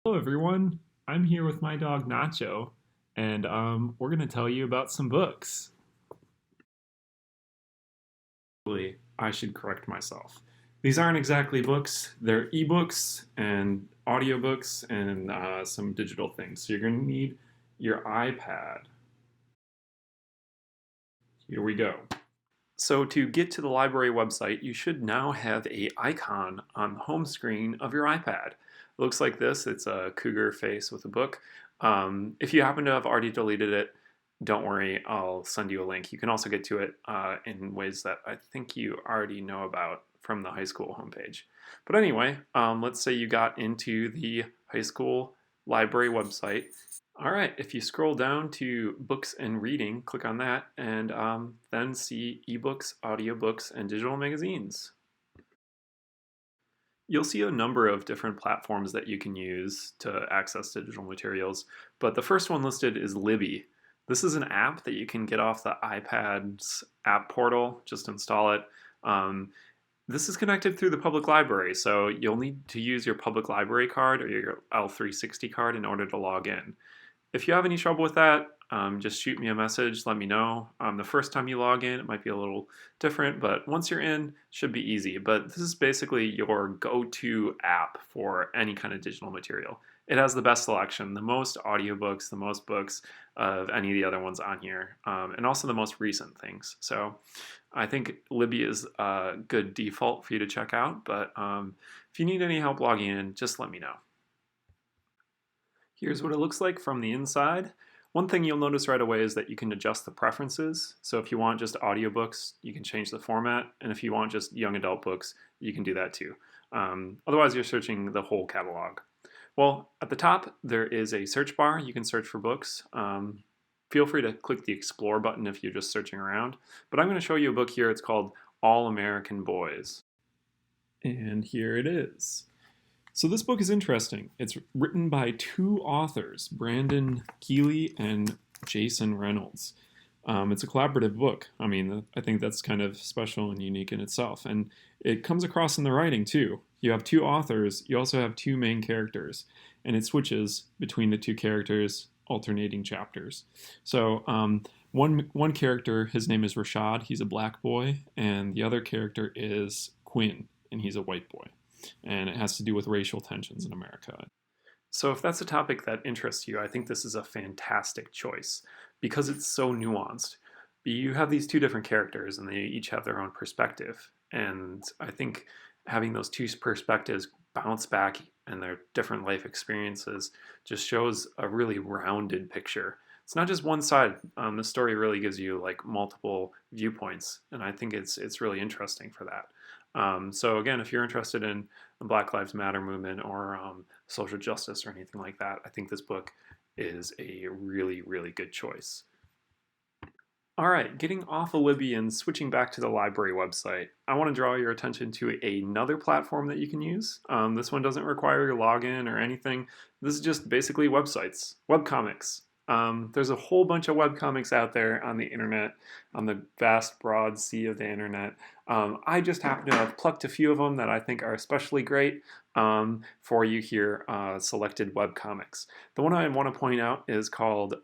Hello, everyone. I'm here with my dog Nacho, and we're going to tell you about some books. Actually, I should correct myself. These aren't exactly books, they're ebooks and audiobooks and some digital things. So you're going to need your iPad. Here we go. So to get to the library website, you should now have a icon on the home screen of your iPad. It looks like this. It's a cougar face with a book. If you happen to have already deleted it, don't worry, I'll send you a link. You can also get to it in ways that I think you already know about from the high school homepage. But anyway, let's say you got into the high school library website. All right, if you scroll down to books and reading, click on that, and then see ebooks, audiobooks, and digital magazines. You'll see a number of different platforms that you can use to access digital materials, but the first one listed is Libby. This is an app that you can get off the iPad's app portal, just install it. This is connected through the public library, so you'll need to use your public library card or your L360 card in order to log in. If you have any trouble with that, just shoot me a message, let me know. The first time you log in, it might be a little different, but once you're in, it should be easy. But this is basically your go-to app for any kind of digital material. It has the best selection, the most audiobooks, the most books of any of the other ones on here, and also the most recent things. So I think Libby is a good default for you to check out, but if you need any help logging in, just let me know. Here's what it looks like from the inside. One thing you'll notice right away is that you can adjust the preferences. So if you want just audiobooks, you can change the format. And if you want just young adult books, you can do that too. Otherwise, you're searching the whole catalog. Well, at the top, there is a search bar. You can search for books. Feel free to click the Explore button if you're just searching around. But I'm going to show you a book here. It's called All American Boys. And here it is. So this book is interesting. It's written by two authors, Brandon Keeley and Jason Reynolds. It's a collaborative book. I mean, I think that's kind of special and unique in itself. And it comes across in the writing too. You have two authors, you also have two main characters, and it switches between the two characters, alternating chapters. So one character, his name is Rashad, he's a black boy, and the other character is Quinn, and he's a white boy. And it has to do with racial tensions in America. So if that's a topic that interests you, I think this is a fantastic choice because it's so nuanced. You have these two different characters and they each have their own perspective. And I think having those two perspectives bounce back and their different life experiences just shows a really rounded picture. It's not just one side. The story really gives you like multiple viewpoints, and I think it's really interesting for that. So again, if you're interested in the Black Lives Matter movement or social justice or anything like that, I think this book is a really, really good choice. All right, getting off of Libby and switching back to the library website, I want to draw your attention to another platform that you can use. This one doesn't require your login or anything. This is just basically websites, webcomics. There's a whole bunch of webcomics out there on the internet, on the vast, broad sea of the internet. I just happen to have plucked a few of them that I think are especially great for you here, selected webcomics. The one I want to point out is called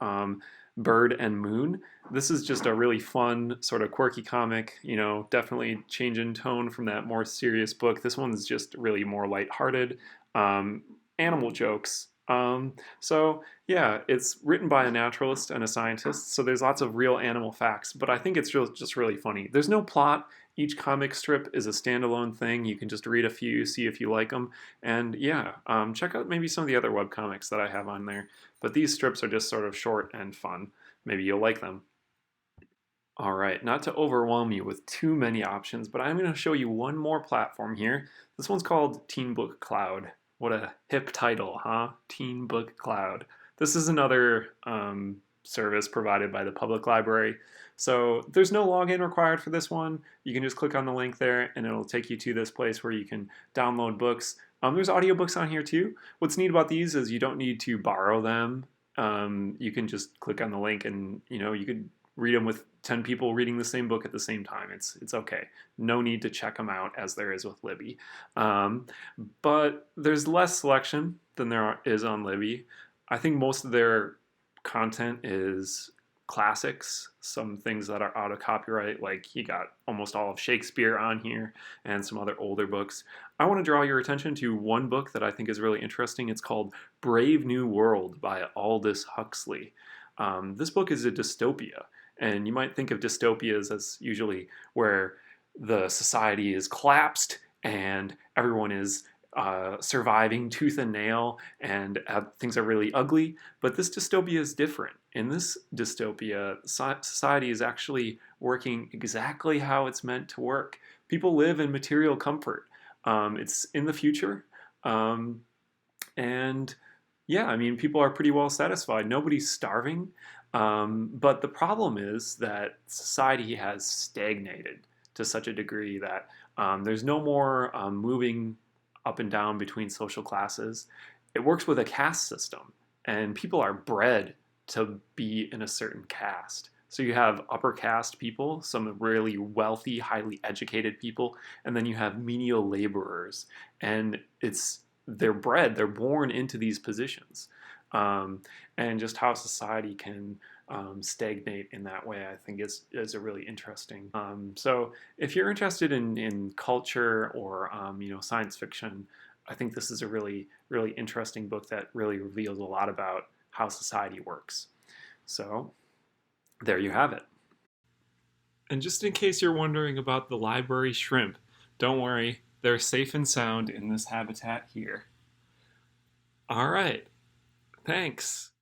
Bird and Moon. This is just a really fun, sort of quirky comic, you know, definitely change in tone from that more serious book. This one's just really more lighthearted, animal jokes. So yeah, it's written by a naturalist and a scientist, so there's lots of real animal facts, but I think it's just really funny. There's no plot. Each comic strip is a standalone thing. You can just read a few, see if you like them, and yeah, check out maybe some of the other webcomics that I have on there. But these strips are just sort of short and fun. Maybe you'll like them. All right, not to overwhelm you with too many options, but I'm going to show you one more platform here. This one's called Teen Book Cloud. What a hip title, huh? Teen Book Cloud. This is another service provided by the public library. So there's no login required for this one. You can just click on the link there and it'll take you to this place where you can download books. There's audiobooks on here too. What's neat about these is you don't need to borrow them. You can just click on the link and you could read them with 10 people reading the same book at the same time. It's okay. No need to check them out as there is with Libby. Um, but there's less selection than is on Libby. I think most of their content is classics, some things that are out of copyright, like you got almost all of Shakespeare on here and some other older books. I want to draw your attention to one book that I think is really interesting. It's called Brave New World by Aldous Huxley. This book is a dystopia, and you might think of dystopias as usually where the society is collapsed and everyone is surviving tooth and nail, and things are really ugly. But this dystopia is different. In this dystopia, society is actually working exactly how it's meant to work. People live in material comfort. It's in the future. Um, and yeah, I mean, people are pretty well satisfied. Nobody's starving. But the problem is that society has stagnated to such a degree that there's no more moving up and down between social classes. It works with a caste system, and people are bred to be in a certain caste. So you have upper caste people, some really wealthy, highly educated people, and then you have menial laborers. And they're born into these positions. Um, and just how society can stagnate in that way, I think is a really interesting. So if you're interested in culture or science fiction, I think this is a really really interesting book that really reveals a lot about how society works. So there you have it. And just in case you're wondering about the library shrimp, don't worry, they're safe and sound in this habitat here. All right, thanks.